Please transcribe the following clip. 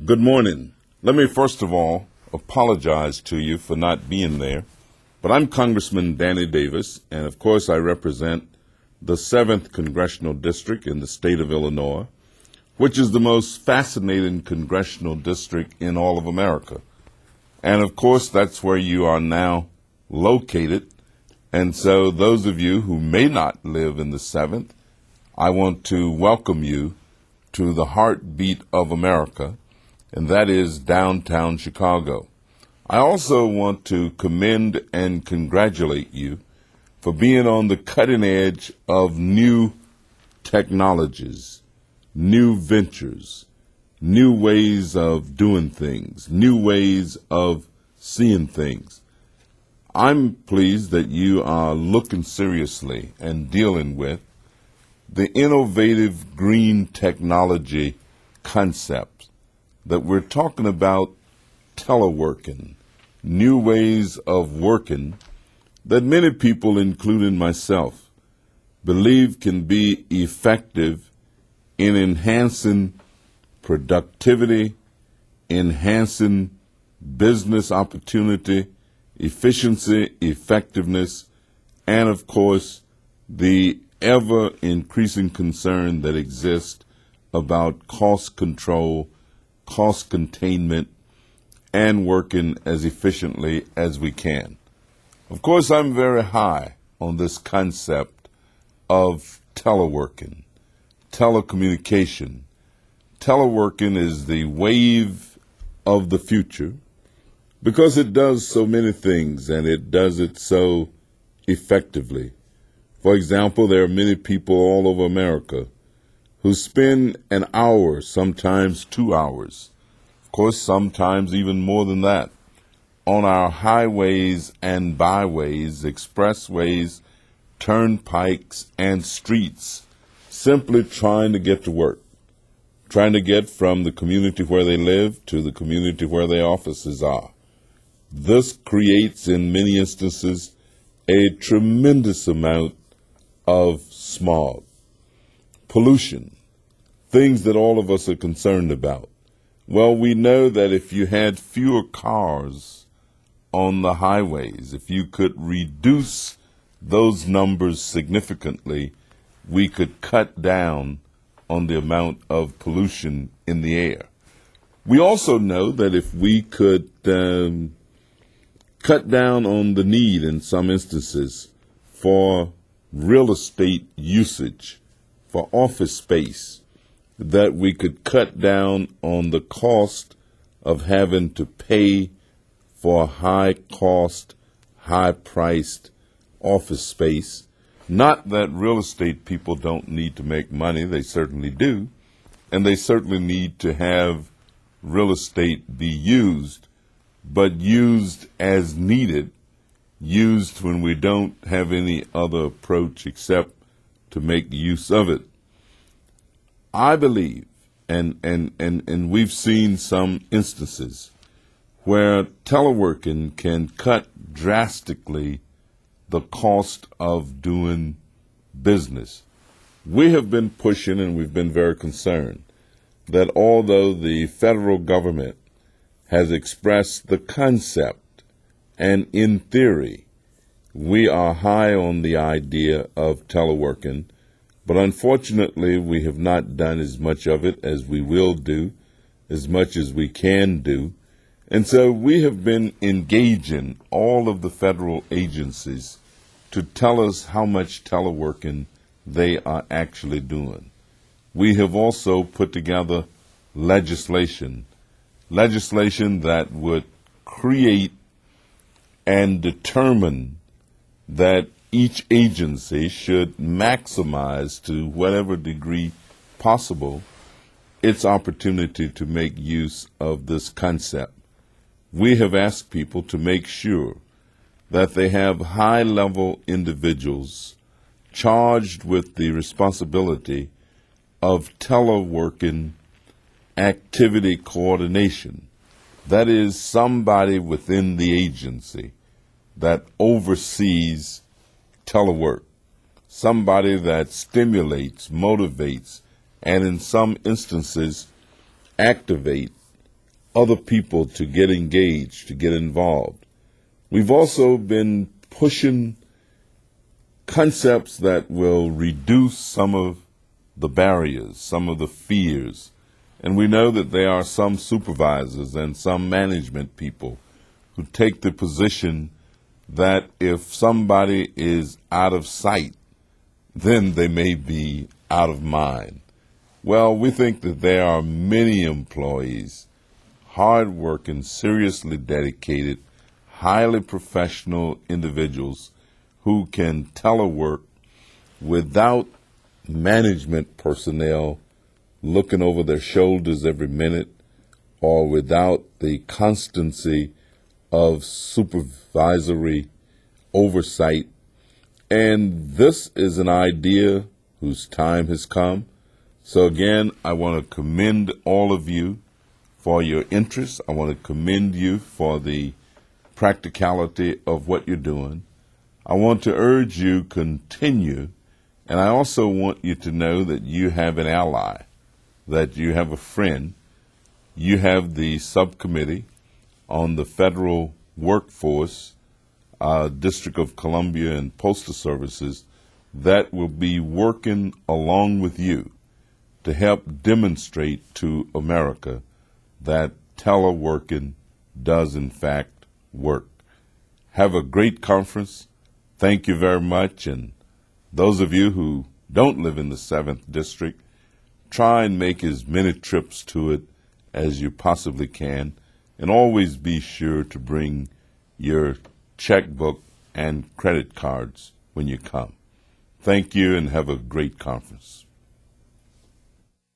Good morning. Let me first of all apologize to you for not being there. But I'm Congressman Danny Davis, and of course I represent the 7th Congressional District in the state of Illinois, which is the most fascinating congressional district in all of America. And of course that's where you are now located. And so those of you who may not live in the 7th, I want to welcome you to the heartbeat of America, and that is downtown Chicago. I also want to commend and congratulate you for being on the cutting edge of new technologies, new ventures, new ways of doing things, new ways of seeing things. I'm pleased that you are looking seriously and dealing with the innovative green technology concept that we're talking about, teleworking, new ways of working that many people, including myself, believe can be effective in enhancing productivity, enhancing business opportunity, efficiency, effectiveness, and of course, the ever-increasing concern that exists about cost control, cost containment, and working as efficiently as we can. Of course, I'm very high on this concept of teleworking, telecommunication. Teleworking is the wave of the future because it does so many things and it does it so effectively. For example, there are many people all over America who spend an hour, sometimes 2 hours, of course, sometimes even more than that, on our highways and byways, expressways, turnpikes, and streets, simply trying to get to work, trying to get from the community where they live to the community where their offices are. This creates, in many instances, a tremendous amount of smog, pollution, things that all of us are concerned about. Well, we know that if you had fewer cars on the highways, if you could reduce those numbers significantly, we could cut down on the amount of pollution in the air. We also know that if we could cut down on the need in some instances for real estate usage, for office space, that we could cut down on the cost of having to pay for high-cost, high-priced office space. Not that real estate people don't need to make money, they certainly do, and they certainly need to have real estate be used, but used as needed, used when we don't have any other approach except to make use of it. I believe, and we've seen some instances where teleworking can cut drastically the cost of doing business. We have been pushing, and we've been very concerned, that although the federal government has expressed the concept, and in theory, we are high on the idea of teleworking, but unfortunately, we have not done as much of it as we will do, as much as we can do. And so we have been engaging all of the federal agencies to tell us how much teleworking they are actually doing. We have also put together legislation that would create and determine that each agency should maximize to whatever degree possible its opportunity to make use of this concept. We have asked people to make sure that they have high-level individuals charged with the responsibility of teleworking activity coordination. That is, somebody within the agency that oversees telework, somebody that stimulates, motivates, and in some instances activate other people to get engaged, to get involved. We've also been pushing concepts that will reduce some of the barriers, some of the fears. And we know that there are some supervisors and some management people who take the position that if somebody is out of sight, then they may be out of mind. Well, we think that there are many employees, hard-working, seriously dedicated, highly professional individuals who can telework without management personnel looking over their shoulders every minute or without the constancy of supervisory oversight. And this is an idea whose time has come. So again, I want to commend all of you for your interest. I want to commend you for the practicality of what you're doing. I want to urge you continue, and I also want you to know that you have an ally, that you have a friend. You have the subcommittee on the federal workforce, District of Columbia and Postal Services that will be working along with you to help demonstrate to America that teleworking does in fact work. Have a great conference. Thank you very much. And those of you who don't live in the 7th District, try and make as many trips to it as you possibly can, and always be sure to bring your checkbook and credit cards when you come. Thank you and have a great conference.